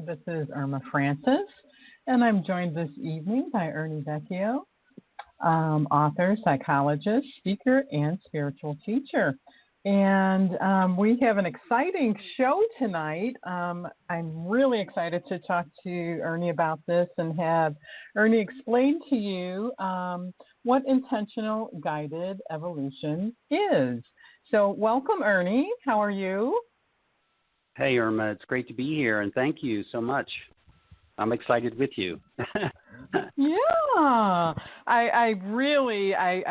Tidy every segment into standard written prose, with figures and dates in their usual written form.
This is Irma Francis, and I'm joined this evening by Ernie Vecchio, author, psychologist, speaker, and spiritual teacher. And we have an exciting show tonight. I'm really excited to talk to Ernie about this and have Ernie explain to you what intentional guided evolution is. So welcome, Ernie. How are you? Hey, Irma, it's great to be here, and thank you so much. I'm excited with you. Yeah, I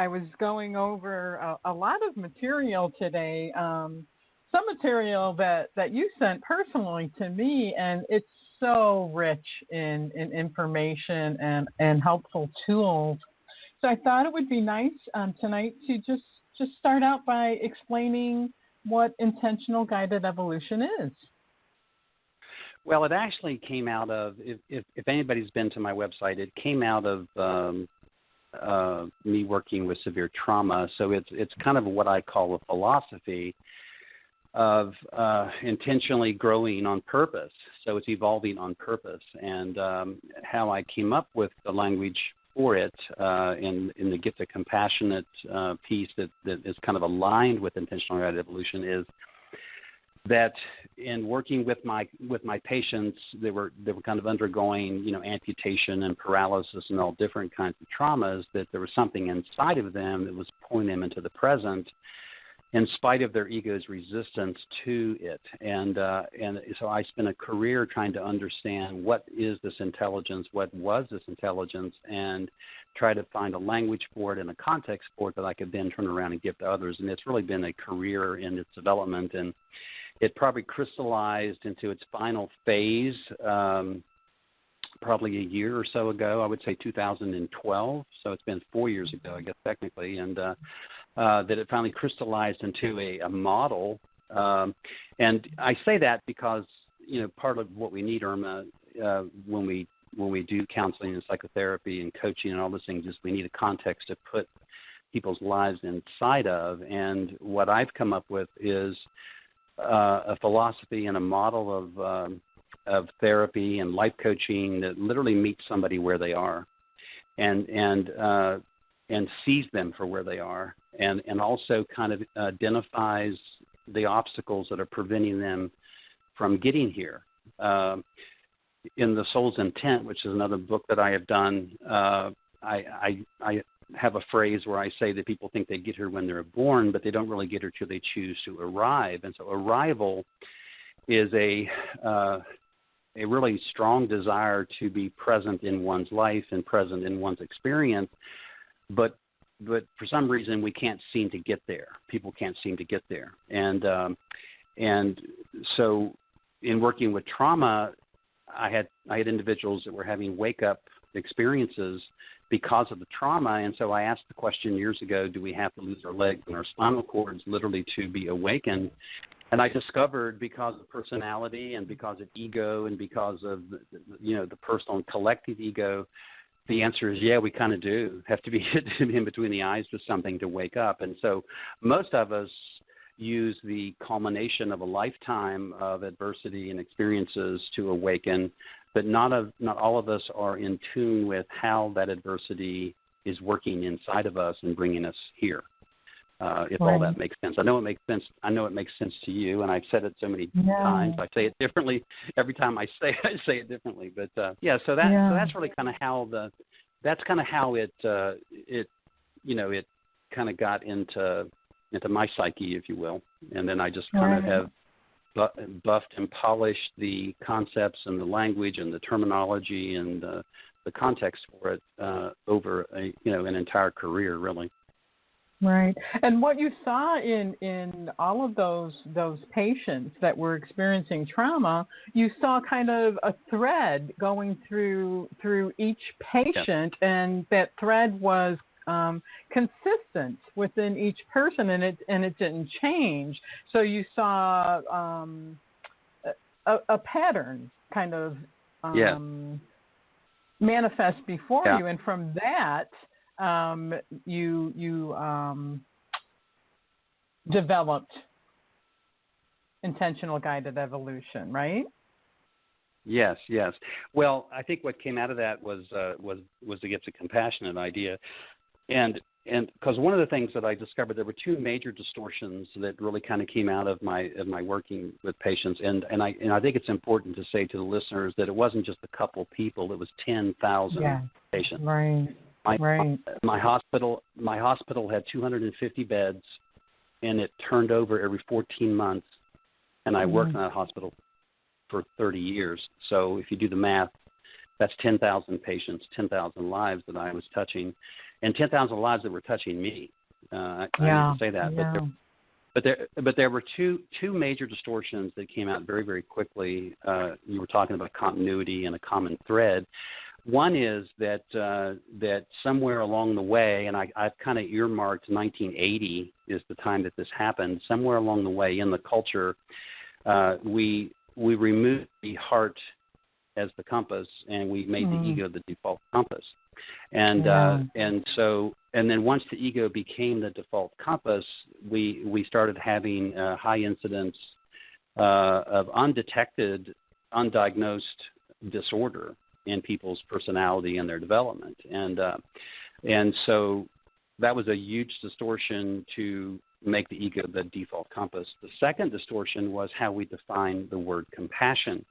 was going over a lot of material today, some material that you sent personally to me, and it's so rich in information and helpful tools. So I thought it would be nice tonight to just start out by explaining what intentional guided evolution is. Well, it actually came out of, if anybody's been to my website, it came out of me working with severe trauma. So it's kind of what I call a philosophy of intentionally growing on purpose. So it's evolving on purpose. And how I came up with the language for it in the Gift of Compassionate piece that is kind of aligned with intentional guided evolution is that in working with my patients, they were kind of undergoing amputation and paralysis and all different kinds of traumas, that there was something inside of them that was pulling them into the present in spite of their ego's resistance to it. And so I spent a career trying to understand what is this intelligence, what was this intelligence, and try to find a language for it and a context for it that I could then turn around and give to others. And it's really been a career in its development, and it probably crystallized into its final phase probably a year or so ago. I would say 2012. So it's been 4 years ago, I guess, technically, and that it finally crystallized into a model. And I say that because, part of what we need, Irma, when we do counseling and psychotherapy and coaching and all those things, is we need a context to put people's lives inside of. And what I've come up with is a philosophy and a model of therapy and life coaching that literally meets somebody where they are. and sees them for where they are, and also kind of identifies the obstacles that are preventing them from getting here. In The Soul's Intent, which is another book that I have done, I have a phrase where I say that people think they get here when they're born, but they don't really get here till they choose to arrive. And so arrival is a really strong desire to be present in one's life and present in one's experience, but for some reason we can't seem to get there. People can't seem to get there, and so in working with trauma, I had individuals that were having wake-up experiences because of the trauma, and so I asked the question years ago, do we have to lose our legs and our spinal cords literally to be awakened? And I discovered, because of personality and because of ego and because of the personal and collective ego, the answer is, yeah, we kind of do have to be hit in between the eyes with something to wake up. And so most of us use the culmination of a lifetime of adversity and experiences to awaken, but not all of us are in tune with how that adversity is working inside of us and bringing us here. If all that makes sense. I know it makes sense. I know it makes sense to you, and I've said it so many times. I say it differently every time I say it differently. But so that's really kind of how it kind of got into my psyche, if you will, and then I just kind of have buffed and polished the concepts and the language and the terminology and the context for it over an entire career, really. Right. And what you saw in all of those patients that were experiencing trauma, you saw kind of a thread going through each patient, and that thread was consistent within each person, and it didn't change. So you saw a pattern kind of manifest before you, and from that you developed intentional guided evolution, right? Yes. Well, I think what came out of that was to get the compassionate idea, and because one of the things that I discovered, there were two major distortions that really kind of came out of my working with patients, and I think it's important to say to the listeners that it wasn't just a couple people; it was 10,000 patients. Right. My hospital had 250 beds, and it turned over every 14 months. And I worked in that hospital for 30 years. So if you do the math, that's 10,000 patients, 10,000 lives that I was touching, and 10,000 lives that were touching me. I need to say that. Yeah. But there were two major distortions that came out very, very quickly. You were talking about continuity and a common thread. One is that somewhere along the way, and I've kind of earmarked 1980 is the time that this happened. Somewhere along the way in the culture, we removed the heart as the compass, and we made the ego the default compass. And then once the ego became the default compass, we started having high incidence of undetected, undiagnosed disorder in people's personality and their development, and so that was a huge distortion to make the ego the default compass. The second distortion was how we define the word compassion,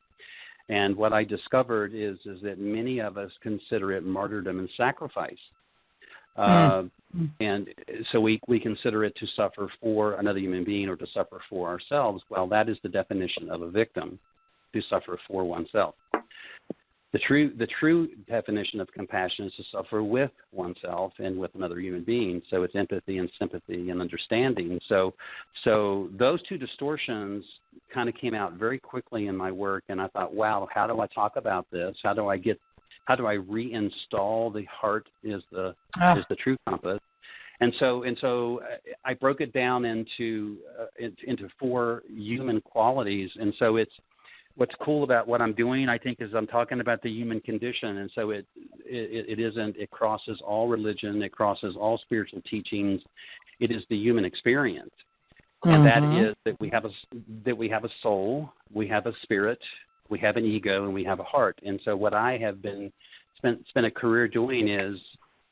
and what I discovered is that many of us consider it martyrdom and sacrifice, and so we consider it to suffer for another human being or to suffer for ourselves. Well, that is the definition of a victim, to suffer for oneself. The true definition of compassion is to suffer with oneself and with another human being. So it's empathy and sympathy and understanding. So those two distortions kind of came out very quickly in my work, and I thought, wow, how do I talk about this? How do I reinstall the heart is the true compass? And so I broke it down into 4 human qualities, and so it's. What's cool about what I'm doing, I think, is I'm talking about the human condition, and so it crosses all religion, it crosses all spiritual teachings. It is the human experience, and that is that we have a soul, we have a spirit, we have an ego, and we have a heart. And so what I have spent a career doing is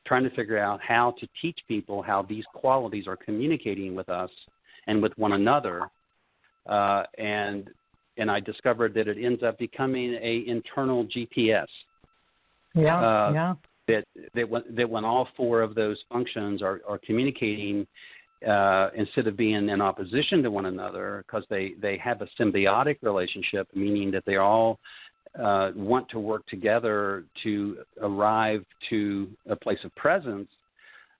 trying to figure out how to teach people how these qualities are communicating with us and with one another. And I discovered that it ends up becoming a internal GPS. That when all four of those functions are communicating, instead of being in opposition to one another, because they have a symbiotic relationship, meaning that they all want to work together to arrive to a place of presence,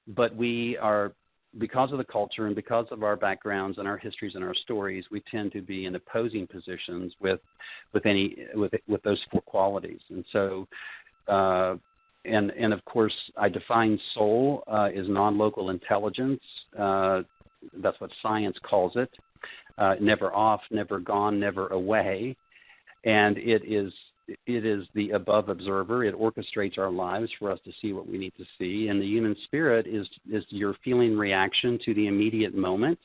but we are, because of the culture and because of our backgrounds and our histories and our stories, we tend to be in opposing positions with those four qualities. And so, and of course, I define soul as non-local intelligence. That's what science calls it. Never off, never gone, never away. And it is the above observer. It orchestrates our lives for us to see what we need to see. And the human spirit is your feeling reaction to the immediate moment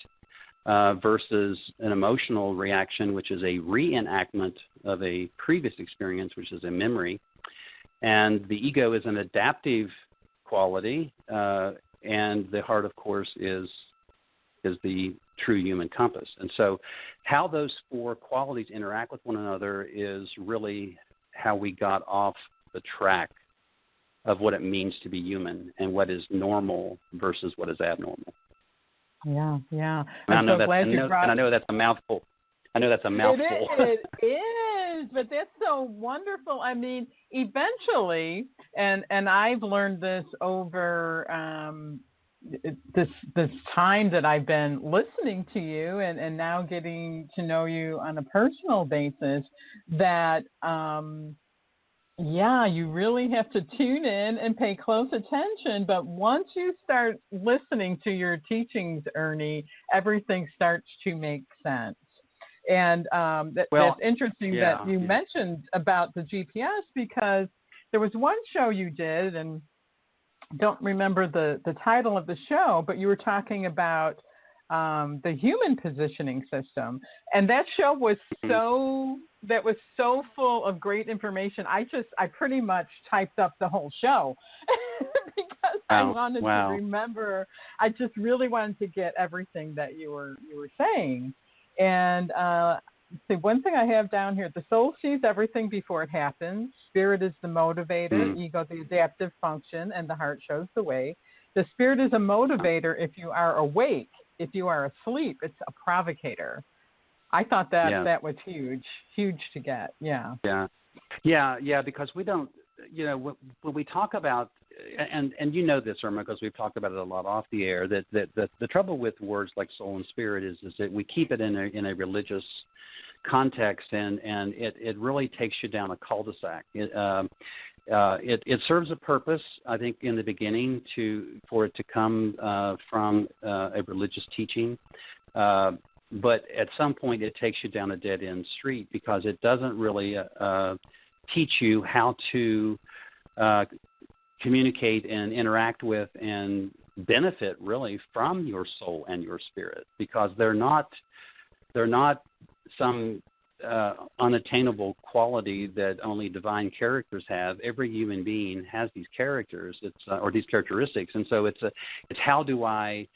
versus an emotional reaction, which is a reenactment of a previous experience, which is a memory. And the ego is an adaptive quality, and the heart, of course, is the true human compass. And so how those four qualities interact with one another is really how we got off the track of what it means to be human and what is normal versus what is abnormal. Yeah, yeah. And I know that's a mouthful. It is, but that's so wonderful. I mean, eventually, and I've learned this over this time that I've been listening to you and now getting to know you on a personal basis, that you really have to tune in and pay close attention. But once you start listening to your teachings, Ernie, everything starts to make sense. And that's interesting that you mentioned about the GPS, because there was one show you did, and don't remember the title of the show, but you were talking about the human positioning system. And that show was so full of great information. I pretty much typed up the whole show because I wanted to remember. I just really wanted to get everything that you were saying. And see, one thing I have down here: the soul sees everything before it happens. Spirit is the motivator, ego the adaptive function, and the heart shows the way. The spirit is a motivator if you are awake. If you are asleep, it's a provocator. I thought that was huge to get. Yeah, because we don't, when we talk about, and you know this, Irma, because we've talked about it a lot off the air, that the trouble with words like soul and spirit is that we keep it in a religious context, and it really takes you down a cul-de-sac. It serves a purpose, I think, in the beginning for it to come from a religious teaching, but at some point it takes you down a dead-end street, because it doesn't really teach you how to communicate and interact with and benefit really from your soul and your spirit, because they're not some unattainable quality that only divine characters have. Every human being has these characters, or these characteristics, and so it's how do I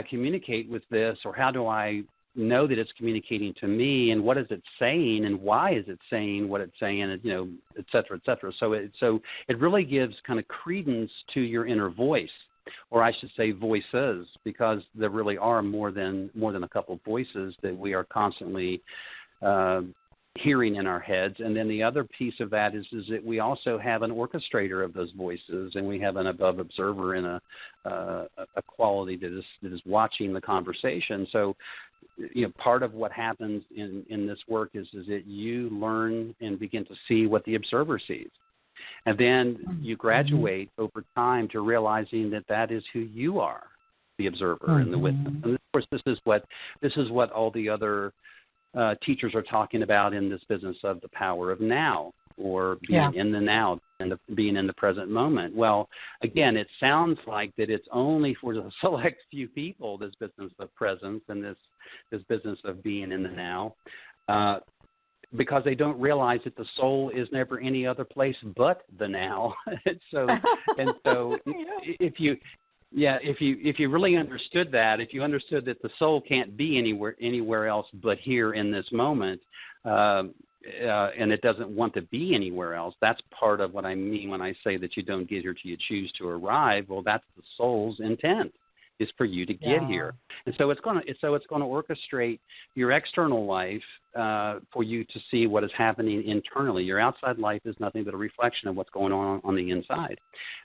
communicate with this, or how do I know that it's communicating to me, and what is it saying, and why is it saying what it's saying, and et cetera, et cetera. So it really gives kind of credence to your inner voice, or I should say voices, because there really are more than a couple of voices that we are constantly hearing in our heads. And then the other piece of that is that we also have an orchestrator of those voices, and we have an above observer and a quality that is watching the conversation. So, part of what happens in this work is that you learn and begin to see what the observer sees. And then you graduate over time to realizing that is who you are, the observer and the witness. And of course, this is what all the other teachers are talking about in this business of the power of now, or being in the now and being in the present moment. Well, again, it sounds like that it's only for the select few people, this business of presence and this business of being in the now. because they don't realize that the soul is never any other place but the now. and so if you really understood that, if you understood that the soul can't be anywhere else but here in this moment, and it doesn't want to be anywhere else, that's part of what I mean when I say that you don't get here till you choose to arrive. Well, that's the soul's intent, is for you to get here. And so it's going to orchestrate your external life for you to see what is happening internally. Your outside life is nothing but a reflection of what's going on the inside.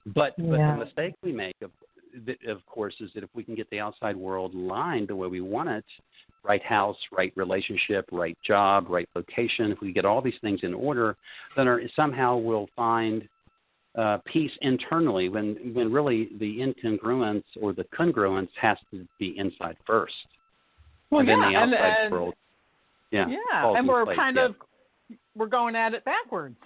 But the mistake we make, of course, is that if we can get the outside world lined the way we want it, right house, right relationship, right job, right location, if we get all these things in order, then somehow we'll find peace internally when really the incongruence or the congruence has to be inside first. Well, and then the outside world. Yeah, and we're we're going at it backwards.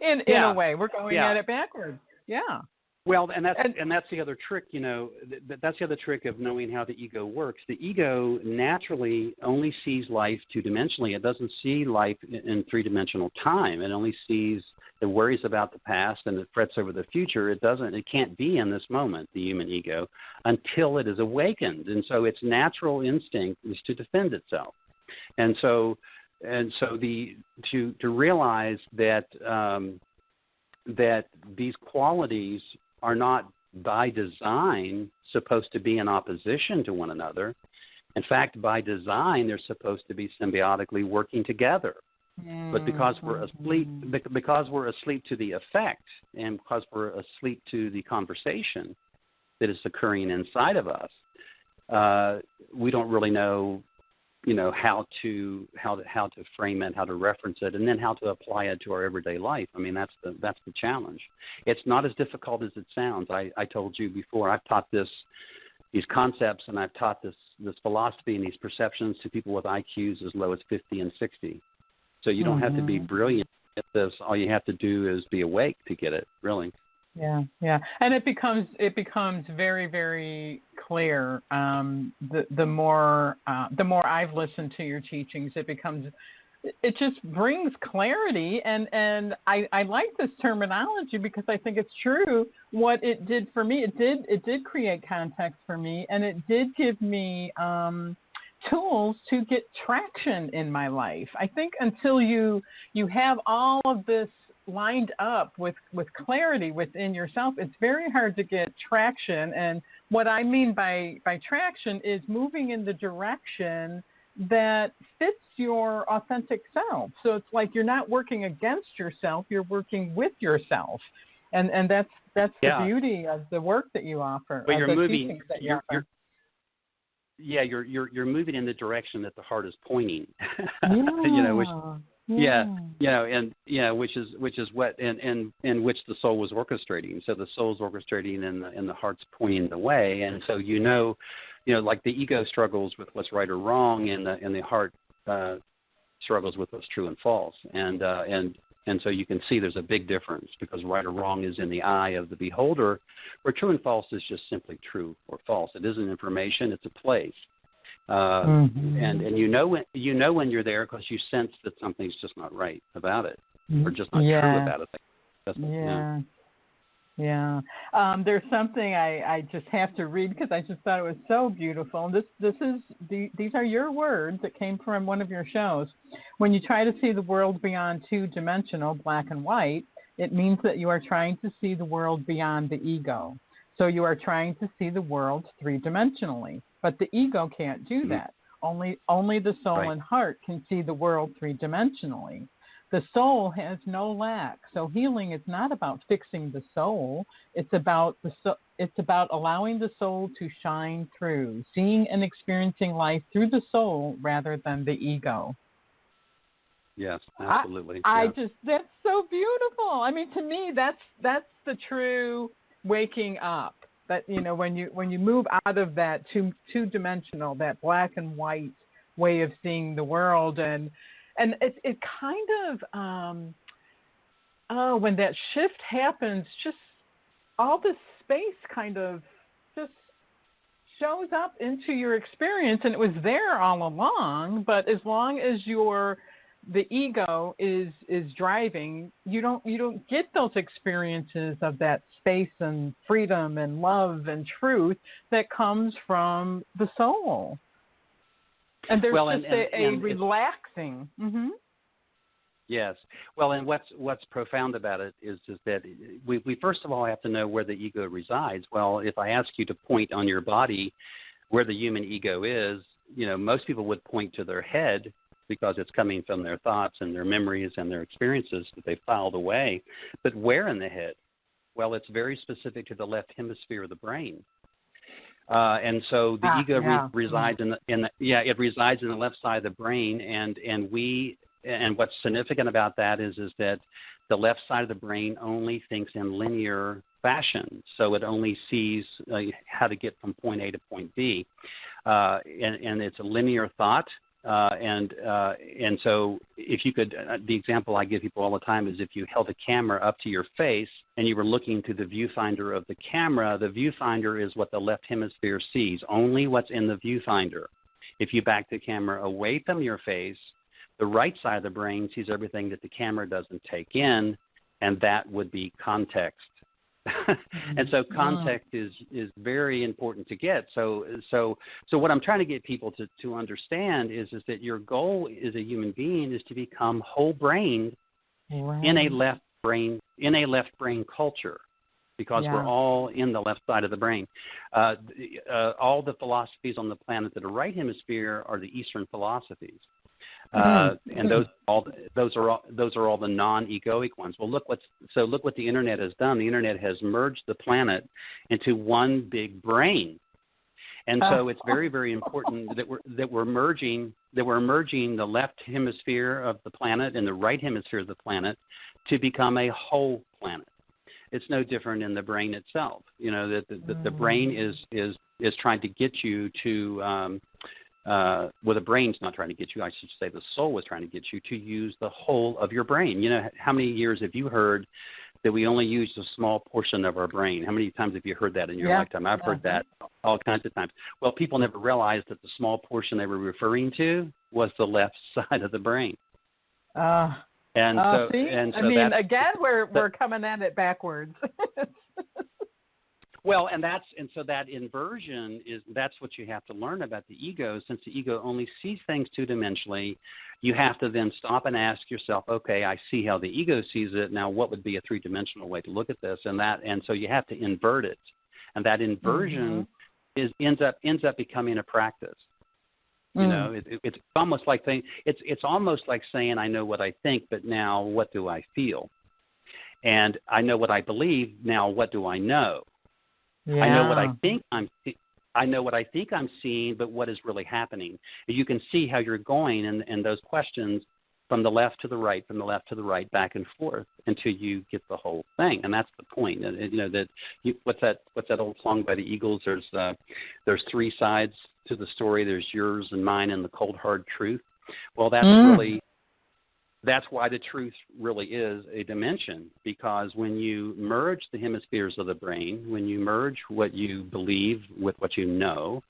in a way, we're going at it backwards. Yeah. Well, and that's the other trick, that's the other trick of knowing how the ego works. The ego naturally only sees life two-dimensionally. It doesn't see life in three-dimensional time. It only sees, it worries about the past and it frets over the future. It can't be in this moment, the human ego, until it is awakened. And so its natural instinct is to defend itself. And so to realize that that these qualities are not by design supposed to be in opposition to one another. In fact, by design, they're supposed to be symbiotically working together. But because we're asleep to the effect, and because we're asleep to the conversation that is occurring inside of us, we don't really know how to frame it, how to reference it, and then how to apply it to our everyday life. I mean, that's the challenge. It's not as difficult as it sounds. I told you before, I've taught these concepts, and I've taught this philosophy and these perceptions to people with IQs as low as 50 and 60. So you don't have to be brilliant to get this. All you have to do is be awake to get it, really. Yeah, and it becomes very, very clear. The more I've listened to your teachings, it just brings clarity, and I like this terminology because I think it's true. What it did for me, it did create context for me, and it did give me tools to get traction in my life. I think until you have all of this lined up with clarity within yourself, it's very hard to get traction. And what I mean by traction is moving in the direction that fits your authentic self. So it's like you're not working against yourself, you're working with yourself. And that's the beauty of the work that you offer. But you're moving you're moving in the direction that the heart is pointing. Which is what in which the soul was orchestrating. So the soul's orchestrating and the heart's pointing the way. And so like the ego struggles with what's right or wrong, and the heart struggles with what's true and false. And so you can see there's a big difference, because right or wrong is in the eye of the beholder, where true and false is just simply true or false. It isn't information; it's a place. And you know when you're there, because you sense that something's just not right about it, or just not true about it. There's something I just have to read because I just thought it was so beautiful. These are your words that came from one of your shows. When you try to see the world beyond two-dimensional, black and white, it means that you are trying to see the world beyond the ego. So you are trying to see the world three-dimensionally. But the ego can't do that. Only the soul and heart can see the world three-dimensionally. The soul has no lack. So healing is not about fixing the soul. It's about allowing the soul to shine through, seeing and experiencing life through the soul rather than the ego. Yes, absolutely. That's so beautiful. I mean, to me, that's the true waking up. That, when you move out of that two-dimensional, that black and white way of seeing the world, and it kind of when that shift happens, just all this space kind of just shows up into your experience, and it was there all along. But as long as the ego is driving, you don't get those experiences of that space and freedom and love and truth that comes from the soul. And there's a relaxing. Mm-hmm. Yes. Well, and what's profound about it is that we first of all have to know where the ego resides. Well, if I ask you to point on your body where the human ego is, most people would point to their head because it's coming from their thoughts and their memories and their experiences that they filed away. But where in the head? Well, it's very specific to the left hemisphere of the brain. And so the ego resides it resides in the left side of the brain, and what's significant about that is that the left side of the brain only thinks in linear fashion. So it only sees how to get from point A to point B. And it's a linear thought. And so if you could, the example I give people all the time is if you held a camera up to your face and you were looking through the viewfinder of the camera, the viewfinder is what the left hemisphere sees, only what's in the viewfinder. If you back the camera away from your face, the right side of the brain sees everything that the camera doesn't take in, and that would be context. And so context is very important to get. So what I'm trying to get people to understand is that your goal as a human being is to become whole-brained in a left brain culture, because we're all in the left side of the brain. All the philosophies on the planet that are right hemisphere are the Eastern philosophies. And those are all the non-egoic ones. Well, look what the internet has done. The internet has merged the planet into one big brain, and so it's very, very important that we're merging the left hemisphere of the planet and the right hemisphere of the planet to become a whole planet. It's no different in the brain itself. That the brain is trying to get you to. The brain's not trying to get you. I should say the soul was trying to get you to use the whole of your brain. How many years have you heard that we only use a small portion of our brain? How many times have you heard that in your lifetime? I've heard that all kinds of times. Well, people never realized that the small portion they were referring to was the left side of the brain. We're coming at it backwards. Well, so that inversion that's what you have to learn about the ego. Since the ego only sees things two-dimensionally, you have to then stop and ask yourself, okay, I see how the ego sees it. Now, what would be a three-dimensional way to look at this? And so you have to invert it, and that inversion ends up becoming a practice. It's almost like it's almost like saying I know what I think, but now what do I feel? And I know what I believe. Now what do I know? Yeah. I know what I think I'm seeing, but what is really happening? You can see how you're going in those questions from the left to the right, back and forth until you get the whole thing, and that's the point. What's that old song by the Eagles? There's three sides to the story. There's yours and mine and the cold hard truth. Well, that's why the truth really is a dimension, because when you merge the hemispheres of the brain, when you merge what you believe with what you know,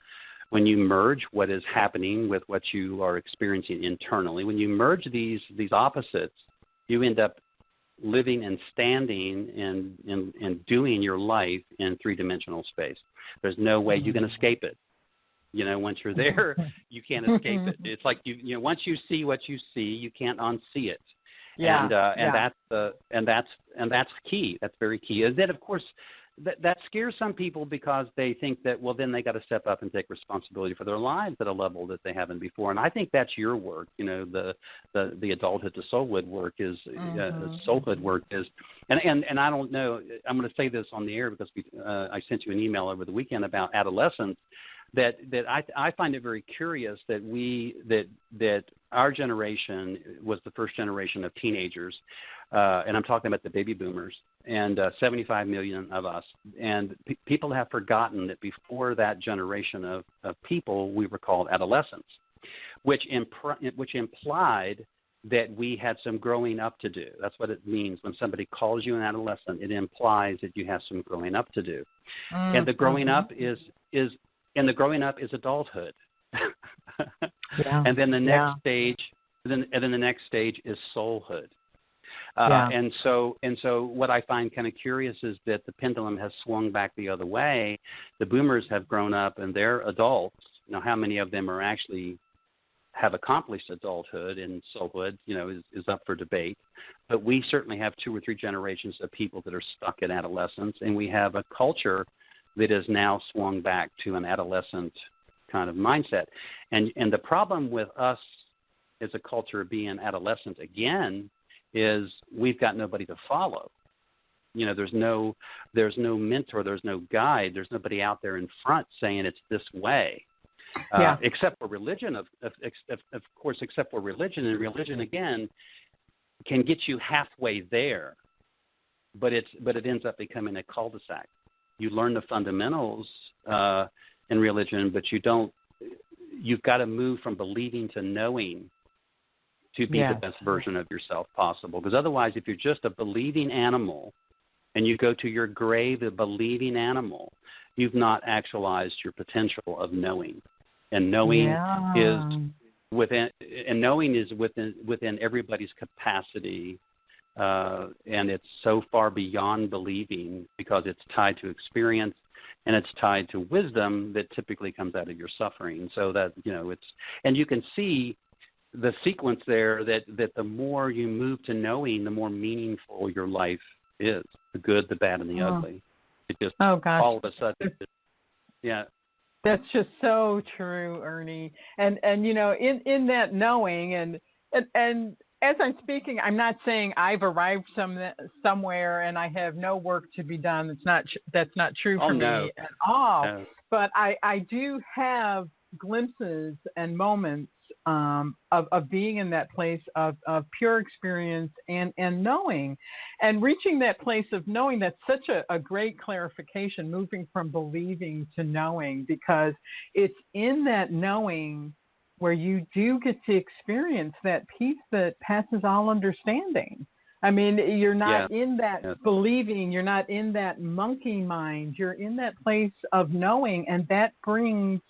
when you merge what is happening with what you are experiencing internally, when you merge these opposites, you end up living and standing and doing your life in three-dimensional space. There's no way you can escape it. Once you're there, you can't escape it. It's like once you see what you see, you can't unsee it. And that's key. That's very key. And then, of course, that scares some people because they think that, well, then they got to step up and take responsibility for their lives at a level that they haven't before. And I think that's your work. The adulthood to soulhood work is soulhood work is. And I don't know. I'm going to say this on the air because I sent you an email over the weekend about adolescence. That I find it very curious that our generation was the first generation of teenagers, and I'm talking about the baby boomers, and 75 million of us. And people have forgotten that before that generation of people, we were called adolescents, which implied that we had some growing up to do. That's what it means when somebody calls you an adolescent. It implies that you have some growing up to do, and the growing up is and the growing up is adulthood. Yeah. And then the next Yeah. stage, and then the next stage is soulhood. Yeah. And so what I find kind of curious is that the pendulum has swung back the other way. The boomers have grown up and they're adults. Now, how many of them are actually have accomplished adulthood and soulhood, is up for debate. But we certainly have 2 or 3 generations of people that are stuck in adolescence, and we have a culture that has now swung back to an adolescent kind of mindset. And the problem with us as a culture being adolescent again is we've got nobody to follow. There's no mentor, there's no guide, there's nobody out there in front saying it's this way. Except for religion, of course, except for religion. And religion, again, can get you halfway there, but it ends up becoming a cul-de-sac. You learn the fundamentals in religion, but you've got to move from believing to knowing to be the best version of yourself possible. Because otherwise, if you're just a believing animal and you go to your grave a believing animal, you've not actualized your potential of knowing. And knowing is within everybody's capacity, and it's so far beyond believing because it's tied to experience and it's tied to wisdom that typically comes out of your suffering. So that and you can see the sequence there that the more you move to knowing, the more meaningful your life is, the good, the bad, and the ugly. It just all of a sudden, That's just so true, Ernie. And in that knowing, and as I'm speaking, I'm not saying I've arrived somewhere and I have no work to be done. That's not true for me at all. No. But I do have glimpses and moments of being in that place of pure experience and knowing, and reaching that place of knowing. That's such a great clarification, moving from believing to knowing, because it's in that knowing where you do get to experience that peace that passes all understanding. I mean, you're not in that believing, you're not in that monkey mind, you're in that place of knowing, and that brings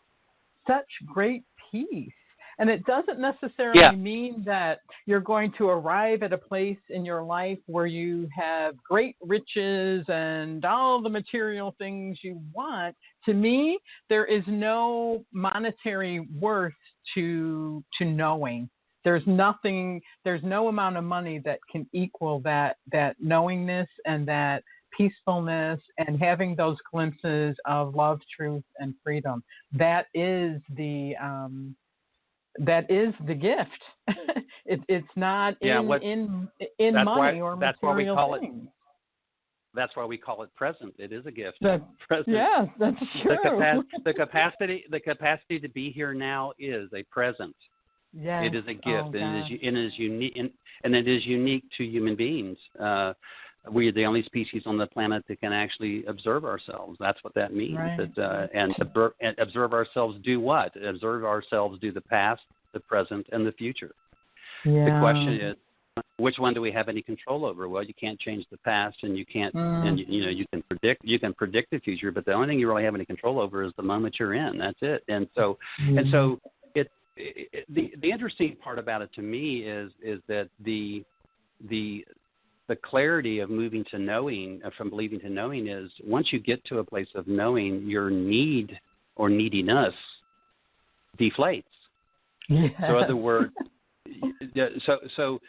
such great peace. And it doesn't necessarily mean that you're going to arrive at a place in your life where you have great riches and all the material things you want. To me, there is no monetary worth to knowing. There's no amount of money that can equal that knowingness and that peacefulness and having those glimpses of love, truth, and freedom. That is the gift. It's not in money or material things. That's why we call it present. It is a gift. Present. Yes, that's true. The capacity to be here now is a present. Yes. It is a gift, and it is unique, and it is unique to human beings. We are the only species on the planet that can actually observe ourselves. That's what that means. Right. And observe ourselves do what? Observe ourselves do the past, the present, and the future. Yeah. The question is, which one do we have any control over? Well, you can't change the past, and you can't, and you can predict the future, but the only thing you really have any control over is the moment you're in. That's it. And so, the interesting part about it to me is that the clarity of moving to knowing, from believing to knowing, is once you get to a place of knowing, your need or neediness deflates. Yes. So, in other words, so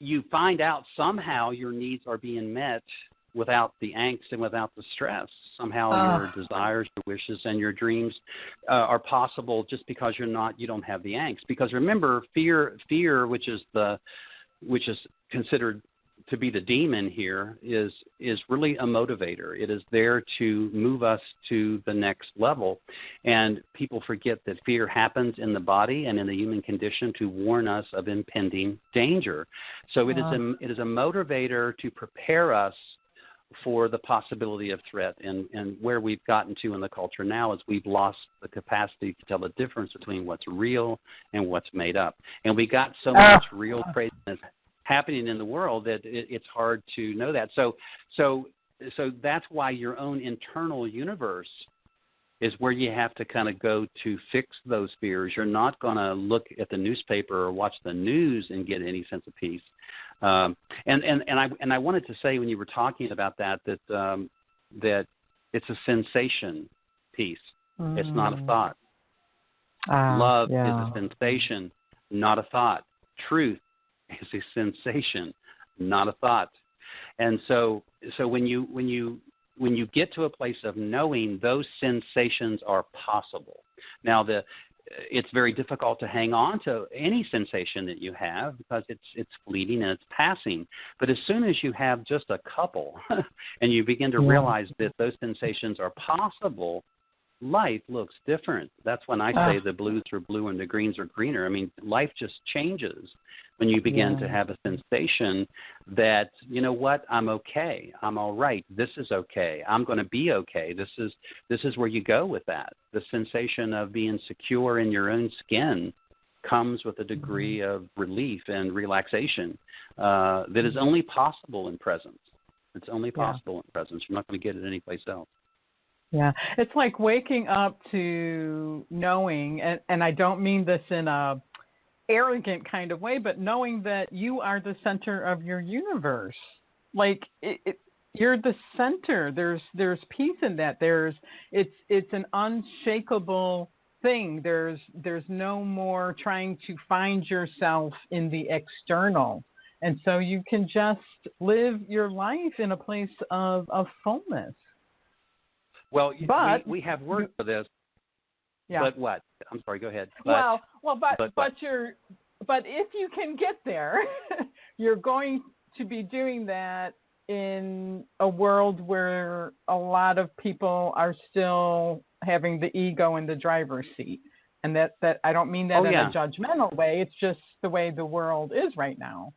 you find out somehow your needs are being met without the angst and without the stress. Somehow your desires, your wishes, and your dreams are possible just because you don't have the angst. Because remember, fear, which is considered to be the demon here, is really a motivator. It is there to move us to the next level. And people forget that fear happens in the body and in the human condition to warn us of impending danger. So it is a motivator to prepare us for the possibility of threat. And where we've gotten to in the culture now is we've lost the capacity to tell the difference between what's real and what's made up. And we got so much real craziness happening in the world that it's hard to know that. So that's why your own internal universe is where you have to kind of go to fix those fears. You're not going to look at the newspaper or watch the news and get any sense of peace. And I wanted to say when you were talking about that that it's a sensation piece. It's not a thought. Love is a sensation, not a thought. Truth is a sensation, not a thought. And so when you get to a place of knowing, those sensations are possible. Now it's very difficult to hang on to any sensation that you have because it's fleeting and it's passing. But as soon as you have just a couple and you begin to realize that those sensations are possible, life looks different. That's when I say the blues are blue and the greens are greener. I mean, life just changes when you begin to have a sensation that, you know what, I'm okay. I'm all right. This is okay. I'm going to be okay. This is where you go with that. The sensation of being secure in your own skin comes with a degree of relief and relaxation that is only possible in presence. It's only possible in presence. You're not going to get it anyplace else. Yeah, it's like waking up to knowing, and I don't mean this in a arrogant kind of way, but knowing that you are the center of your universe. Like you're the center. There's peace in that. It's an unshakable thing. There's no more trying to find yourself in the external, and so you can just live your life in a place of fullness. Well, we have words for this. Yeah. But what? I'm sorry. Go ahead. But if you can get there, you're going to be doing that in a world where a lot of people are still having the ego in the driver's seat, and that I don't mean that in a judgmental way. It's just the way the world is right now.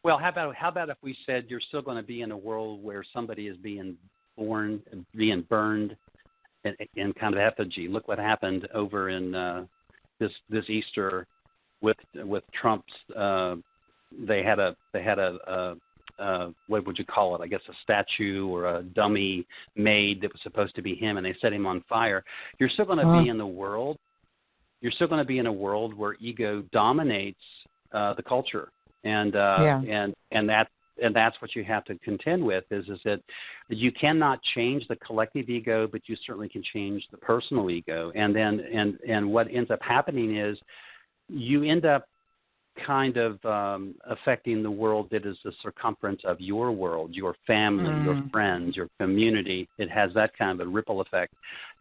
Well, how about if we said you're still going to be in a world where somebody is being born, being burned in kind of effigy. Look what happened over in this Easter with Trump's. They had a what would you call it? I guess a statue or a dummy made that was supposed to be him, and they set him on fire. You're still going to be in the world. You're still going to be in a world where ego dominates the culture, and that's what you have to contend with is that you cannot change the collective ego, but you certainly can change the personal ego. And then and what ends up happening is you end up kind of affecting the world that is the circumference of your world, your family, your friends, your community. It has that kind of a ripple effect.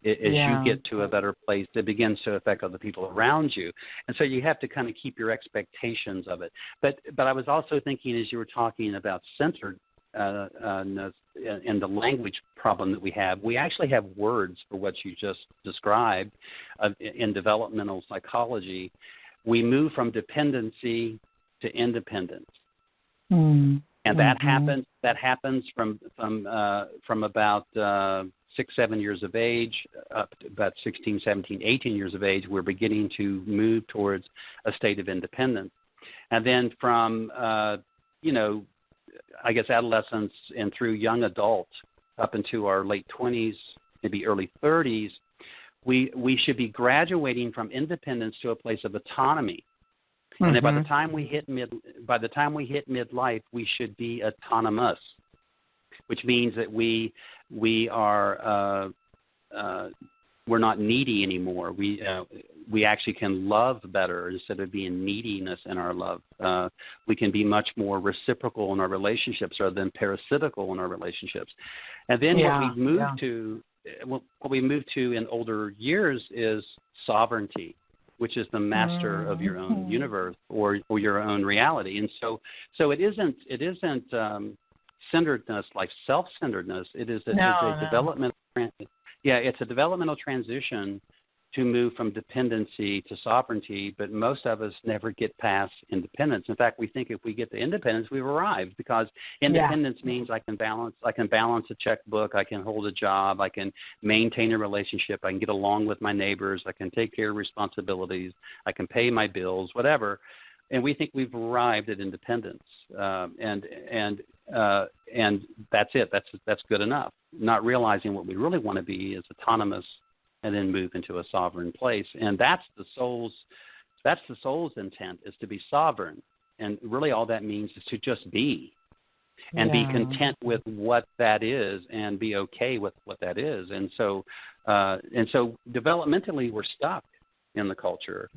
As you get to a better place, it begins to affect other people around you. And so you have to kind of keep your expectations of it. But I was also thinking as you were talking about centeredness and the language problem that we actually have words for what you just described in developmental psychology. We move from dependency to independence, and that happens from about 6-7 years of age up to about 16, 17, 18 years of age. We're beginning to move towards a state of independence, and then from I guess adolescence and through young adult up into our late 20s, maybe early 30s. We should be graduating from independence to a place of autonomy, and then by the time we hit midlife, we should be autonomous, which means that we are we're not needy anymore. We actually can love better instead of being neediness in our love. We can be much more reciprocal in our relationships rather than parasitical in our relationships, and then what we move to in older years is sovereignty, which is the master of your own universe or your own reality. And so it isn't centeredness like self-centeredness. It's a developmental transition to move from dependency to sovereignty, but most of us never get past independence. In fact, we think if we get to independence, we've arrived, because independence means I can balance a checkbook, I can hold a job, I can maintain a relationship, I can get along with my neighbors, I can take care of responsibilities, I can pay my bills, whatever. And we think we've arrived at independence, and that's it. That's good enough. Not realizing what we really want to be is autonomous and then move into a sovereign place. And that's the soul's intent, is to be sovereign. And really all that means is to just be and be content with what that is and be okay with what that is. And so developmentally we're stuck in the culture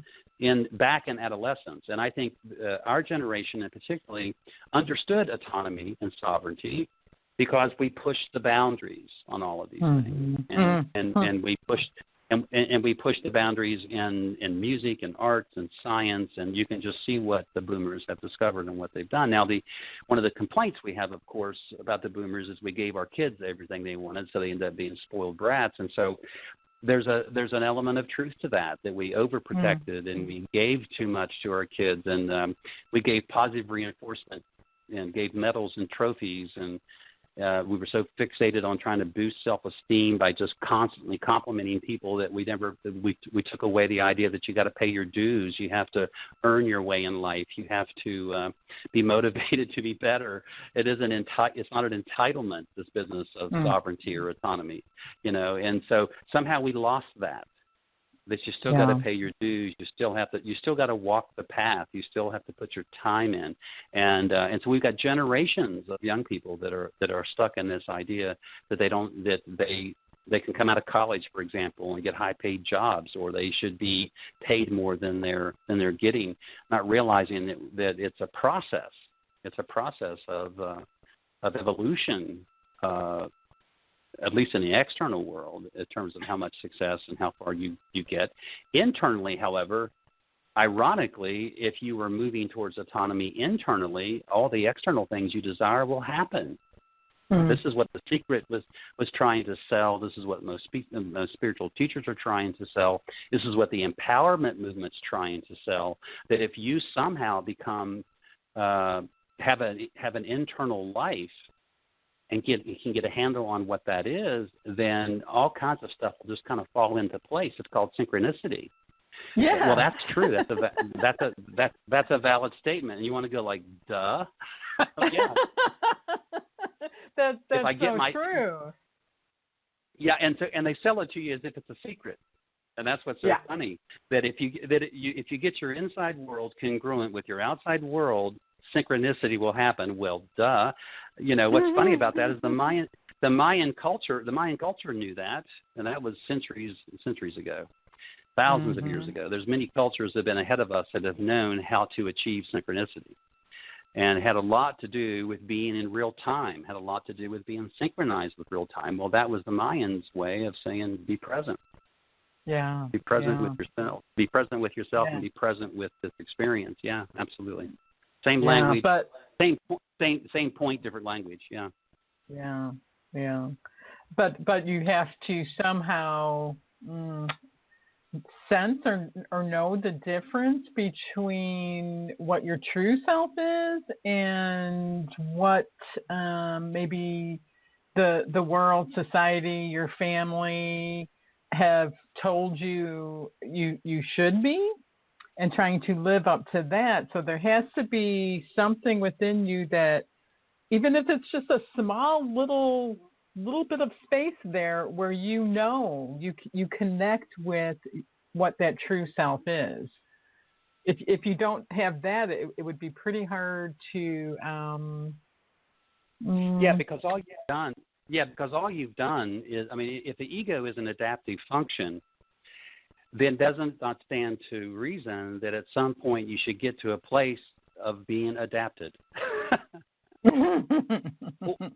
back in adolescence. And I think our generation in particularly understood autonomy and sovereignty because we pushed the boundaries on all of these things. And we pushed and we pushed the boundaries in music and arts and science, and you can just see what the boomers have discovered and what they've done. Now, one of the complaints we have, of course, about the boomers is we gave our kids everything they wanted, so they ended up being spoiled brats. And so there's an element of truth to that we overprotected and we gave too much to our kids, and we gave positive reinforcement and gave medals and trophies, and we were so fixated on trying to boost self-esteem by just constantly complimenting people that we took away the idea that you got to pay your dues. You have to earn your way in life. You have to be motivated to be better. It's not an entitlement, this business of sovereignty or autonomy, and so somehow we lost that you still got to pay your dues. You still got to walk the path. You still have to put your time in. And so we've got generations of young people that are stuck in this idea that they can come out of college, for example, and get high-paid jobs, or they should be paid more than they're getting, not realizing that it's a process. It's a process of evolution, at least in the external world, in terms of how much success and how far you get. Internally, however, ironically, if you were moving towards autonomy internally, all the external things you desire will happen. This is what The Secret was trying to sell. This is what most spiritual teachers are trying to sell. This is what the empowerment movement's trying to sell, that if you somehow become have an internal life and can get a handle on what that is, then all kinds of stuff will just kind of fall into place. It's called synchronicity. Yeah. Well, that's true. That's a valid statement. And you want to go like, duh? Yeah. That's so true. Yeah, and they sell it to you as if it's a secret. And that's what's so funny, that if you get your inside world congruent with your outside world, synchronicity will happen. Well, duh. What's funny about that is the Mayan culture knew that, and that was centuries ago, thousands of years ago. There's many cultures that have been ahead of us that have known how to achieve synchronicity, and it had a lot to do with being in real time, had a lot to do with being synchronized with real time. Well, that was the Mayans' way of saying be present. Yeah. Be present with yourself. Be present with yourself and be present with this experience. Yeah, absolutely. Same language, but same point, different language. Yeah. Yeah. Yeah. But you have to somehow sense or know the difference between what your true self is and what maybe the world, society, your family have told you should be, and trying to live up to that. So there has to be something within you that, even if it's just a small little bit of space there where you connect with what that true self is. If you don't have that, it would be pretty hard to. Because all you've done is, if the ego is an adaptive function, then doesn't not stand to reason that at some point you should get to a place of being adapted.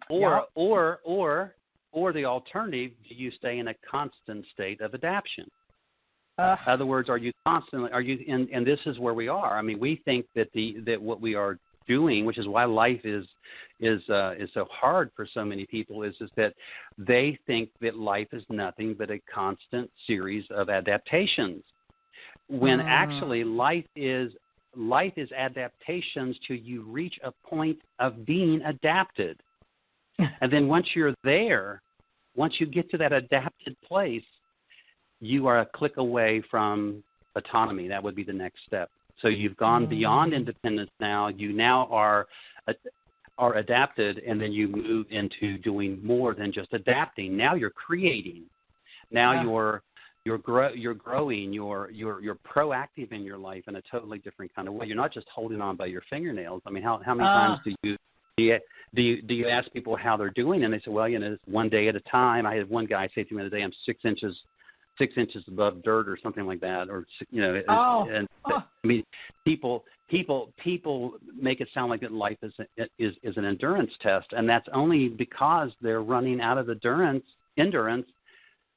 or the alternative, do you stay in a constant state of adaptation? In other words, are you and this is where we are. We think that what we are doing, which is why life is so hard for so many people, is that they think that life is nothing but a constant series of adaptations, when actually life is adaptations till you reach a point of being adapted. And then once you're there, once you get to that adapted place, you are a click away from autonomy. That would be the next step. So you've gone beyond independence now. You now are adapted, and then you move into doing more than just adapting. Now you're creating. Now you're you're growing, you're proactive in your life in a totally different kind of way. You're not just holding on by your fingernails. I mean, how many times do you ask people how they're doing, and they say, well, it's one day at a time. I had one guy say to me the other day, I'm 6 inches above dirt or something like that, or I mean, people make it sound like that life is an endurance test, and that's only because they're running out of endurance,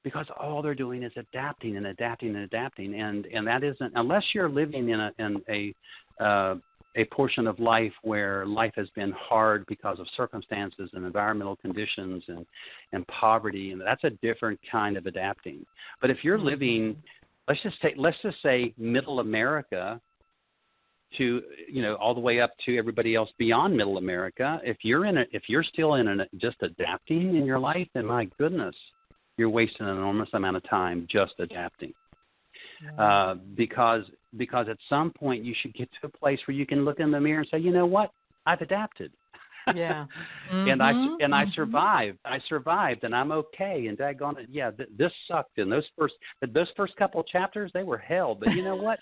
because all they're doing is adapting and adapting and adapting, and that isn't, unless you're living in a portion of life where life has been hard because of circumstances and environmental conditions and poverty, and that's a different kind of adapting. But if you're living, let's just say middle America to all the way up to everybody else beyond middle America, if you're still just adapting in your life, then my goodness, you're wasting an enormous amount of time just adapting. Because at some point you should get to a place where you can look in the mirror and say, you know what, I've adapted. Yeah. And I survived. I survived, and I'm okay. And daggone it, yeah, this sucked. And those first couple of chapters, they were hell. But you know what?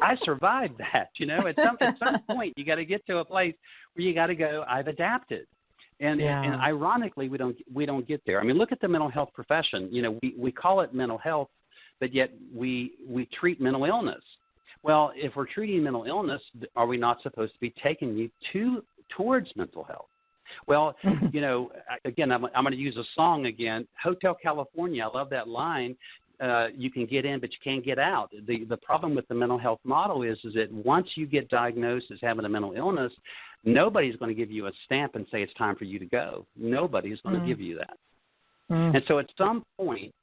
I survived that. At some point, you got to get to a place where you got to go, I've adapted. And ironically, we don't get there. I mean, look at the mental health profession. We call it mental health, but yet we treat mental illness. Well, if we're treating mental illness, are we not supposed to be taking you towards mental health? Well, again, I'm going to use a song again. Hotel California, I love that line. You can get in, but you can't get out. The problem with the mental health model is that once you get diagnosed as having a mental illness, nobody's going to give you a stamp and say it's time for you to go. Nobody's going to give you that. And so at some point,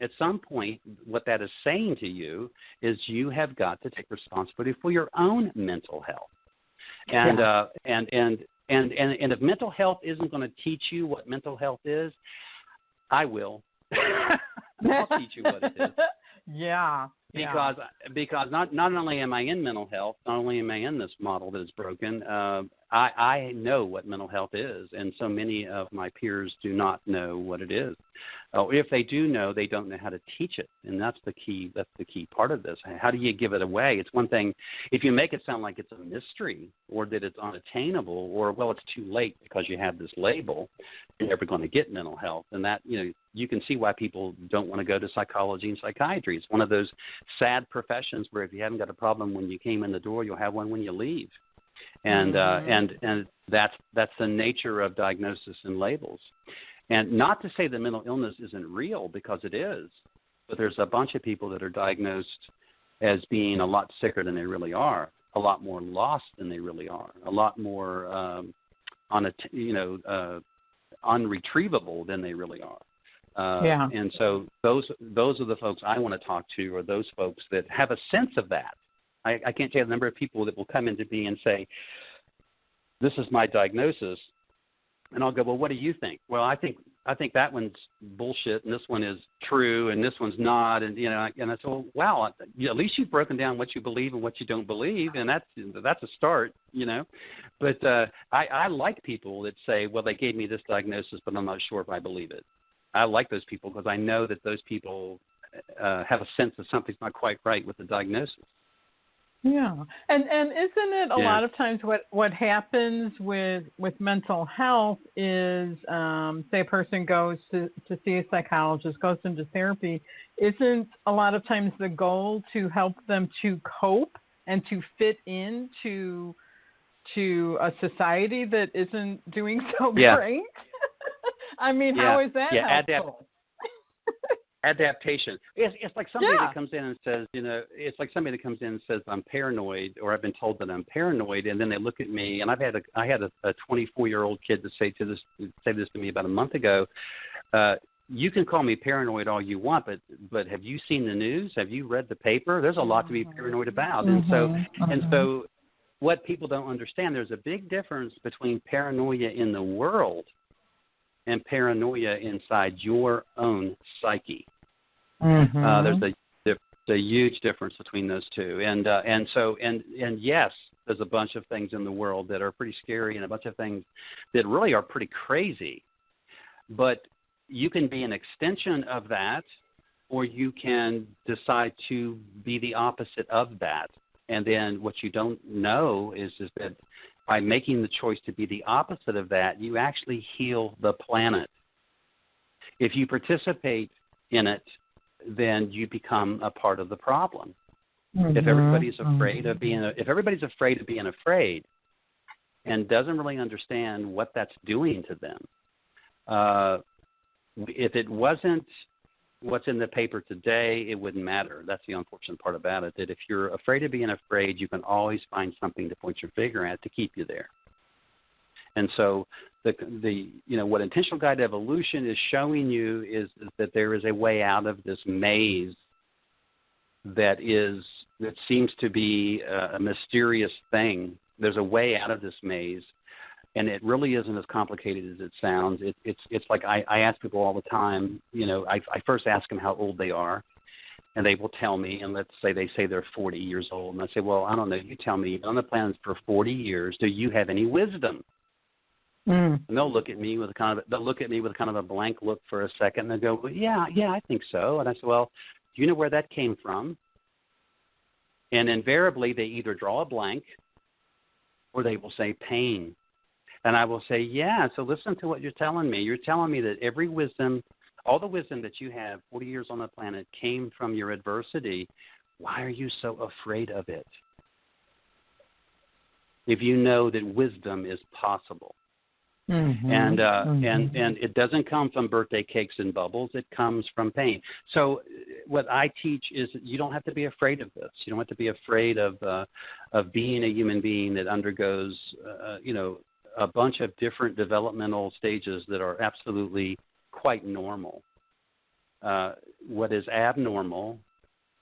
what that is saying to you is you have got to take responsibility for your own mental health. And if mental health isn't going to teach you what mental health is, I will. I'll teach you what it is. Yeah. Because not only am I in mental health, not only am I in this model that is broken, I know what mental health is, and so many of my peers do not know what it is. If they do know, they don't know how to teach it, and that's the key. That's the key part of this. How do you give it away? It's one thing if you make it sound like it's a mystery or that it's unattainable, or well, it's too late because you have this label. You're never going to get mental health, and that you can see why people don't want to go to psychology and psychiatry. It's one of those sad professions where if you haven't got a problem when you came in the door, you'll have one when you leave. And and that's the nature of diagnosis and labels. And not to say that mental illness isn't real, because it is, but there's a bunch of people that are diagnosed as being a lot sicker than they really are, a lot more lost than they really are, a lot more unretrievable than they really are. And so those are the folks I want to talk to, are those folks that have a sense of that. I can't tell you the number of people that will come into me and say, this is my diagnosis. And I'll go, well, what do you think? Well, I think that one's bullshit, and this one is true, and this one's not. And and I said, well, wow, at least you've broken down what you believe and what you don't believe, and that's a start, But I like people that say, well, they gave me this diagnosis, but I'm not sure if I believe it. I like those people because I know that those people have a sense that something's not quite right with the diagnosis. Yeah, and isn't it a lot of times what happens with mental health is, say a person goes to see a psychologist, goes into therapy, isn't a lot of times the goal to help them to cope and to fit into a society that isn't doing so great? I mean, how is that helpful? Adaptation. It's like somebody that comes in and says, it's like somebody that comes in and says, I'm paranoid, or I've been told that I'm paranoid, and then they look at me, and I had a 24-year-old kid to say this to me about a month ago. You can call me paranoid all you want, but have you seen the news? Have you read the paper? There's a lot to be paranoid about. And so what people don't understand, there's a big difference between paranoia in the world and paranoia inside your own psyche. There's a huge difference between those two, and yes, there's a bunch of things in the world that are pretty scary, and a bunch of things that really are pretty crazy. But you can be an extension of that or you can decide to be the opposite of that. And then what you don't know is that by making the choice to be the opposite of that, you actually heal the planet. If you participate in it, then you become a part of the problem. Mm-hmm. If everybody's afraid of being afraid and doesn't really understand what that's doing to them, if it wasn't what's in the paper today, it wouldn't matter. That's the unfortunate part about it, that if you're afraid of being afraid, you can always find something to point your finger at to keep you there. And so what intentional guided evolution is showing you is that there is a way out of this maze that seems to be a mysterious thing. There's a way out of this maze. And it really isn't as complicated as it sounds. It's like I ask people all the time, I first ask them how old they are, and they will tell me, and let's say they say they're 40 years old. And I say, well, I don't know. You tell me, you've been on the planet for 40 years. Do you have any wisdom? And they'll look at me with kind of a blank look for a second, and they'll go, well, yeah, I think so. And I say, well, do you know where that came from? And invariably, they either draw a blank or they will say pain. And I will say, yeah, so listen to what you're telling me. You're telling me that every wisdom, all the wisdom that you have 40 years on the planet came from your adversity. Why are you so afraid of it? If you know that wisdom is possible. Mm-hmm. And it doesn't come from birthday cakes and bubbles. It comes from pain. So what I teach is that you don't have to be afraid of this. You don't have to be afraid of being a human being that undergoes, a bunch of different developmental stages that are absolutely quite normal. What is abnormal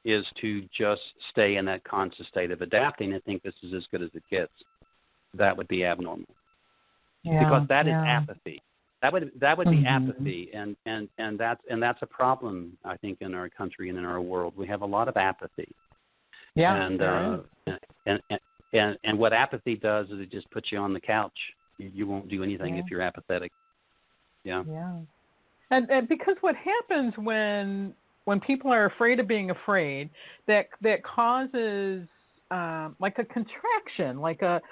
is to just stay in that conscious state of adapting and think this is as good as it gets. That would be abnormal. Yeah, because that is apathy. That would be apathy, and that's a problem, I think, in our country and in our world. We have a lot of apathy. Yeah. And what apathy does is it just puts you on the couch. You won't do anything if you're apathetic. Yeah. Yeah. And because what happens when people are afraid of being afraid, that causes like a contraction, like a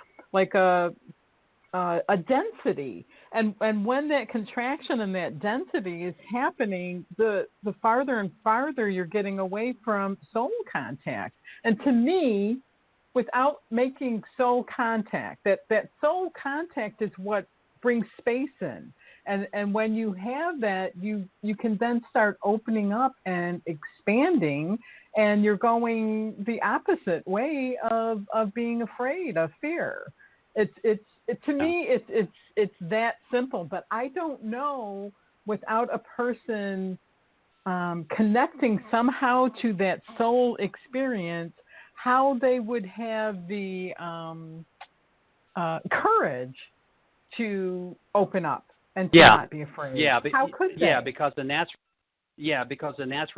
density, and when that contraction and that density is happening, the farther and farther you're getting away from soul contact. And to me, without making soul contact, that soul contact is what brings space in. And when you have that, you can then start opening up and expanding, and you're going the opposite way of being afraid, of fear. To me, it's that simple. But I don't know, without a person connecting somehow to that soul experience, how they would have the courage to open up and to not be afraid. Yeah, how could they? Because the natural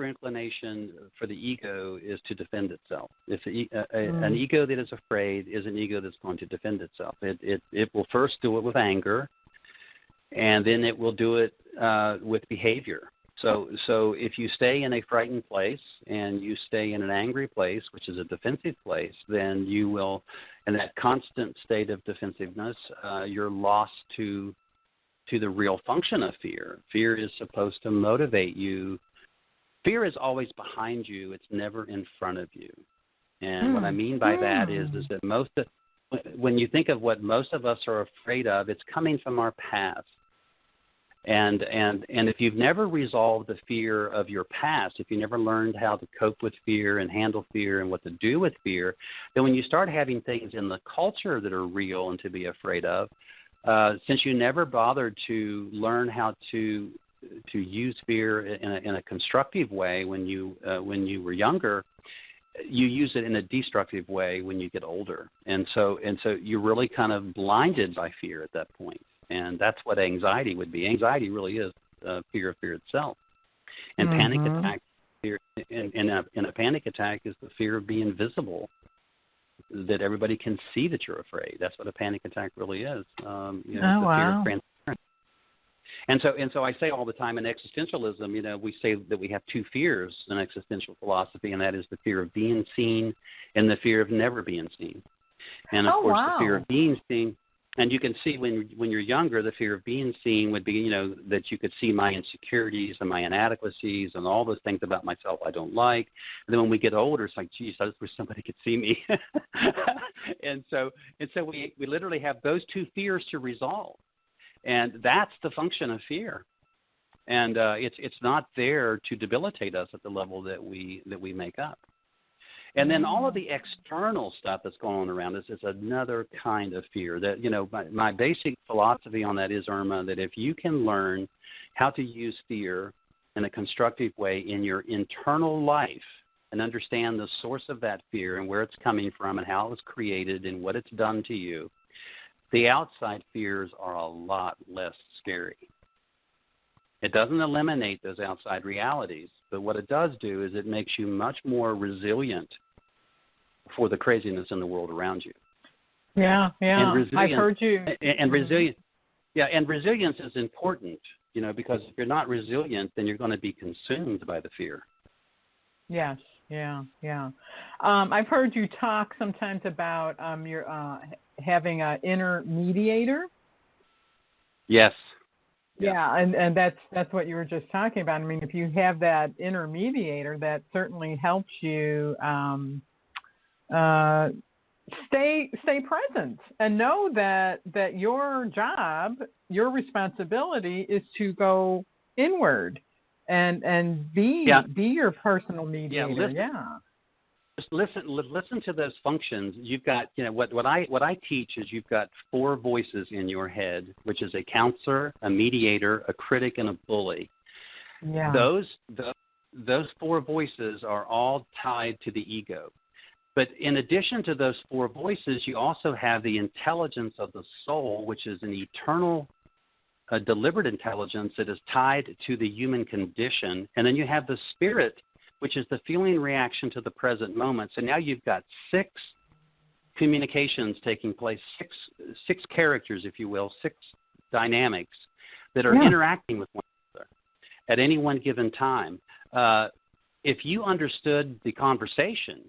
inclination for the ego is to defend itself. An ego that is afraid is an ego that's going to defend itself. It will first do it with anger, and then it will do it with behavior. So if you stay in a frightened place and you stay in an angry place, which is a defensive place, then you will, in that constant state of defensiveness, you're lost to the real function of fear. Fear is supposed to motivate you. Fear is always behind you. It's never in front of you. And what I mean by that is that when you think of what most of us are afraid of, it's coming from our past. And if you've never resolved the fear of your past, if you never learned how to cope with fear and handle fear and what to do with fear, then when you start having things in the culture that are real and to be afraid of, since you never bothered to learn how to use fear in a constructive way when you were younger, you use it in a destructive way when you get older, and so you're really kind of blinded by fear at that point. And that's what anxiety would be. Anxiety really is fear of fear itself. And panic attack, fear in a panic attack is the fear of being visible, that everybody can see that you're afraid. That's what a panic attack really is. The fear of transparency. And so I say all the time in existentialism, we say that we have two fears in existential philosophy, and that is the fear of being seen and the fear of never being seen. And of course, wow. the fear of being seen, and you can see when you're younger, the fear of being seen would be, that you could see my insecurities and my inadequacies and all those things about myself I don't like. And then when we get older, it's like, geez, I just wish somebody could see me. and so we literally have those two fears to resolve. And that's the function of fear. And it's not there to debilitate us at the level that we make up. And then all of the external stuff that's going on around us is another kind of fear. That my basic philosophy on that is, Irma, that if you can learn how to use fear in a constructive way in your internal life and understand the source of that fear and where it's coming from and how it was created and what it's done to you, the outside fears are a lot less scary. It doesn't eliminate those outside realities, but what it does do is it makes you much more resilient for the craziness in the world around you. Yeah. I've heard you. And resilience is important, because if you're not resilient, then you're going to be consumed by the fear. Yes. Yeah. I've heard you talk sometimes about your having an inner mediator. Yes. Yeah, and that's what you were just talking about. I mean, if you have that inner mediator, that certainly helps you stay present and know that your job, your responsibility is to go inward and be your personal mediator. Just listen to those functions. You've got, what I teach is you've got 4 voices in your head, which is a counselor, a mediator, a critic, and a bully. Yeah. Those 4 voices are all tied to the ego. But in addition to those 4 voices, you also have the intelligence of the soul, which is an eternal, deliberate intelligence that is tied to the human condition. And then you have the spirit, which is the feeling reaction to the present moment. So now you've got 6 communications taking place, six characters, if you will, 6 dynamics that are interacting with one another at any one given time. If you understood the conversation,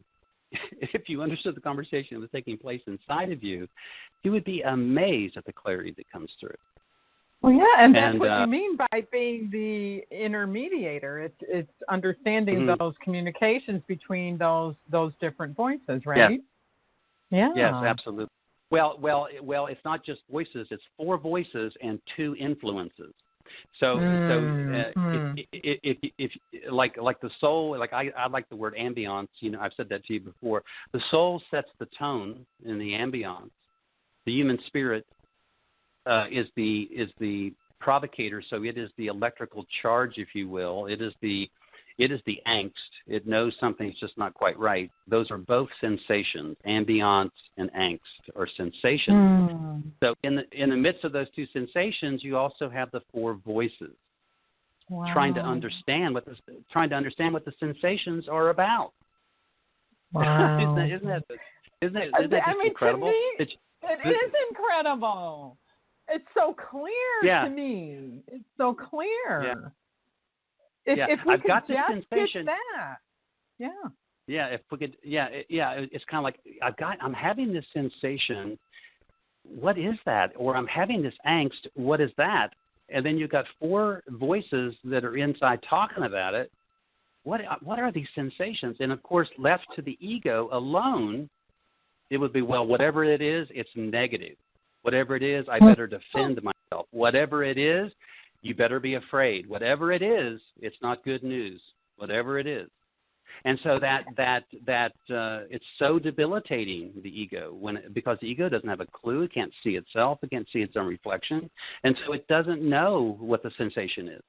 that was taking place inside of you, you would be amazed at the clarity that comes through. Well, yeah, and that's what you mean by being the inner mediator. It's understanding those communications between those different voices, right? Yeah. Yes, absolutely. Well, it's not just voices; it's 4 voices and 2 influences. So if like the soul, like I like the word ambiance. I've said that to you before. The soul sets the tone in the ambiance. The human spirit is the provocator, so it is the electrical charge, if you will. It is the angst. It knows something's just not quite right. Those are both sensations. Ambiance and angst are sensations. So in the midst of those 2 sensations, you also have the 4 voices, trying to understand what the sensations are about. Wow. isn't that just incredible? To me, it is incredible. It's so clear to me. It's so clear. If we I've could got just this sensation. get that. Yeah. If we could. It's kind of like I'm having this sensation. What is that? Or I'm having this angst. What is that? And then you've got 4 voices that are inside talking about it. What are these sensations? And of course, left to the ego alone, it would be, well, whatever it is, it's negative. Whatever it is, I better defend myself. Whatever it is, you better be afraid. Whatever it is, it's not good news. Whatever it is. And so that it's so debilitating, the ego, because the ego doesn't have a clue. It can't see itself. It can't see its own reflection. And so it doesn't know what the sensation is.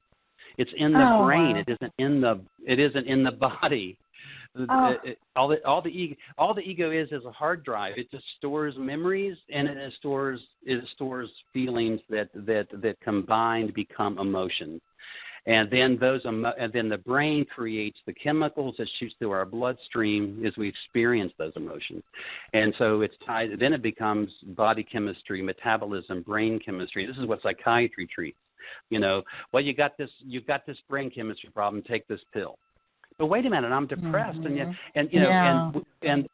It's in the brain. Wow. It isn't in the body. All the ego is a hard drive. It just stores memories, and it stores feelings that combined become emotions. And then the brain creates the chemicals that shoots through our bloodstream as we experience those emotions. And so it's tied. Then it becomes body chemistry, metabolism, brain chemistry. This is what psychiatry treats. Well, you've got this brain chemistry problem. Take this pill. But wait a minute, I'm depressed, and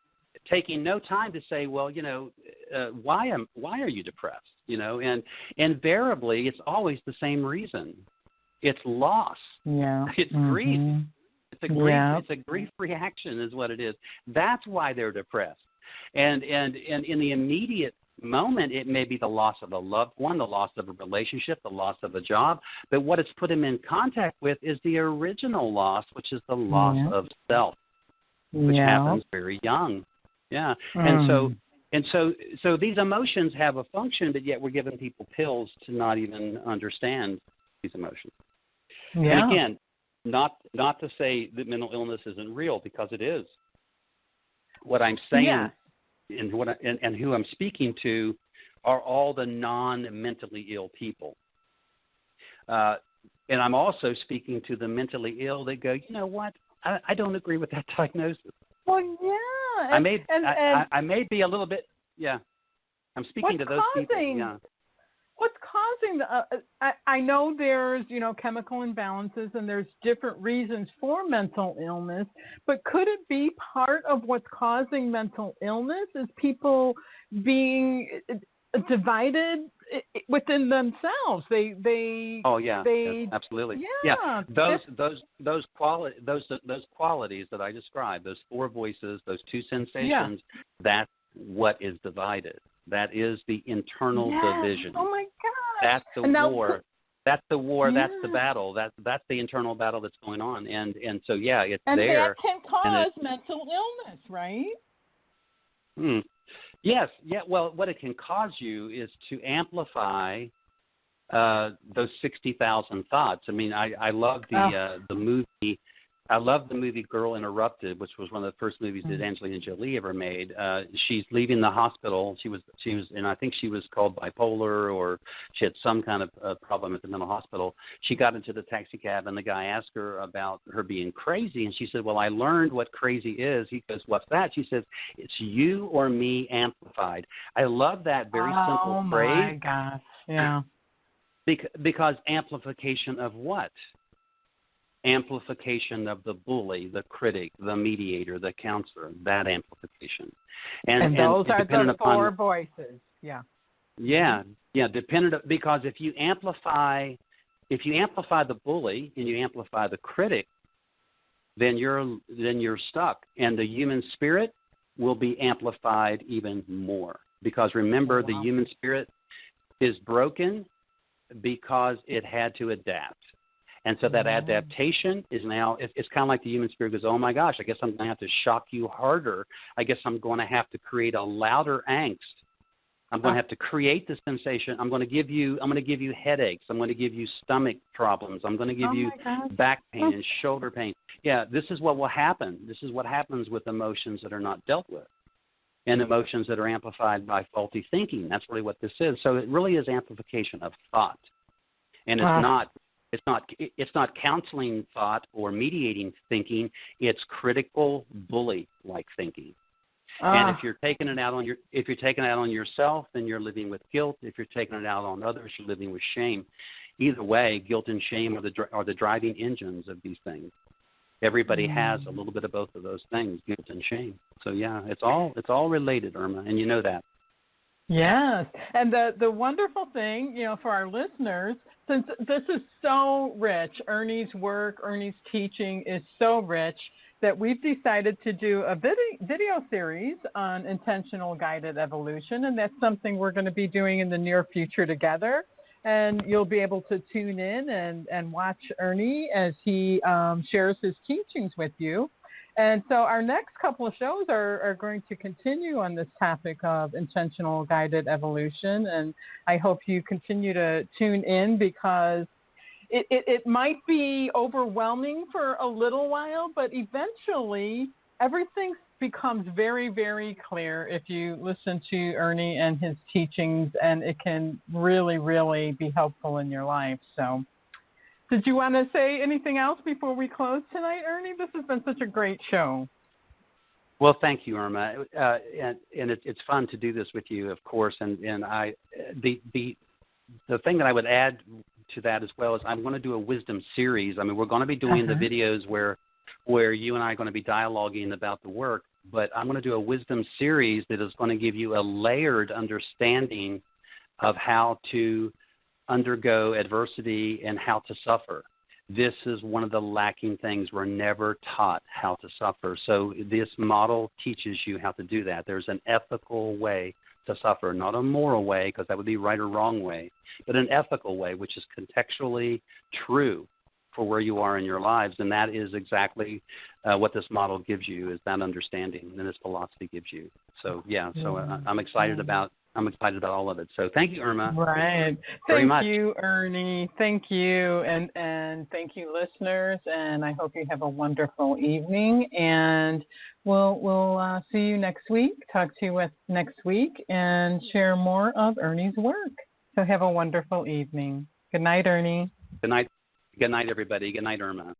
taking no time to say, well, why are you depressed? And invariably, it's always the same reason. It's loss. Yeah. It's grief. It's a grief. Yeah. It's a grief reaction, is what it is. That's why they're depressed. And in the immediate moment, it may be the loss of a loved one, the loss of a relationship, the loss of a job. But what it's put them in contact with is the original loss, which is the loss of self, which happens very young. Yeah. And so these emotions have a function, but yet we're giving people pills to not even understand these emotions. Yeah. And again, not to say that mental illness isn't real, because it is. What I'm saying and who I'm speaking to are all the non-mentally ill people. And I'm also speaking to the mentally ill that go, you know what, I don't agree with that diagnosis. Well, yeah. I may be a little bit, I'm speaking to those people. Yeah. What's causing I know there's, chemical imbalances and there's different reasons for mental illness, but could it be part of what's causing mental illness is people being divided within themselves? Yes, absolutely. Yeah. Those qualities that I described, those four voices, those two sensations, that's what is divided. That is the internal division. Oh my gosh. That's the war. That's the war. That's the battle. That's the internal battle that's going on. And so it's and there. And that can cause mental illness, right? Yes. Yeah. Well, what it can cause you is to amplify those 60,000 thoughts. I mean, I love the movie. I love the movie Girl Interrupted, which was one of the first movies that Angelina Jolie ever made. She's leaving the hospital. She was, and I think she was called bipolar, or she had some kind of problem at the mental hospital. She got into the taxi cab, and the guy asked her about her being crazy, and she said, "Well, I learned what crazy is." He goes, "What's that?" She says, "It's you or me amplified." I love that very simple phrase. Oh my gosh! Yeah. Because amplification of what? Amplification of the bully, the critic, the mediator, the counselor, that amplification. And those are the four voices. Yeah. Yeah. Dependent, because if you amplify the bully and you amplify the critic, then you're stuck. And the human spirit will be amplified even more. Because remember, the human spirit is broken because it had to adapt. And so that adaptation is now, it's kind of like the human spirit goes, oh my gosh, I guess I'm going to have to shock you harder. I guess I'm going to have to create a louder angst. I'm going to have to create the sensation. I'm going to give you headaches. I'm going to give you stomach problems. I'm going to give you back pain and shoulder pain. Yeah, this is what will happen. This is what happens with emotions that are not dealt with, and emotions that are amplified by faulty thinking. That's really what this is. So it really is amplification of thought. And it's not counseling thought or mediating thinking. It's critical bully-like thinking. And if you're taking it out on yourself, then you're living with guilt. If you're taking it out on others, you're living with shame. Either way, guilt and shame are the driving engines of these things. Everybody has a little bit of both of those things, guilt and shame. So it's all related, Irma, and you know that. Yes, and the wonderful thing, for our listeners, since this is so rich, Ernie's work, Ernie's teaching is so rich, that we've decided to do a video series on intentional guided evolution, and that's something we're going to be doing in the near future together. And you'll be able to tune in and watch Ernie as he shares his teachings with you. And so our next couple of shows are going to continue on this topic of intentional guided evolution. And I hope you continue to tune in, because it might be overwhelming for a little while, but eventually everything becomes very, very clear if you listen to Ernie and his teachings, and it can really, really be helpful in your life. So did you want to say anything else before we close tonight, Ernie? This has been such a great show. Well, thank you, Irma, and it's fun to do this with you, of course. And the thing that I would add to that as well is I'm going to do a wisdom series. I mean, we're going to be doing the videos where you and I are going to be dialoguing about the work, but I'm going to do a wisdom series that is going to give you a layered understanding of how to undergo adversity and how to suffer. This is one of the lacking things. We're never taught how to suffer. So this model teaches you how to do that. There's an ethical way to suffer, not a moral way, because that would be right or wrong way, but an ethical way, which is contextually true for where you are in your lives. And that is exactly what this model gives you, is that understanding, and this philosophy gives you. So, I'm excited about all of it. So thank you, Irma. Right. Thank you, Ernie. Thank you. And thank you, listeners. And I hope you have a wonderful evening. And we'll see you next week, talk to you next week, and share more of Ernie's work. So have a wonderful evening. Good night, Ernie. Good night. Good night, everybody. Good night, Irma.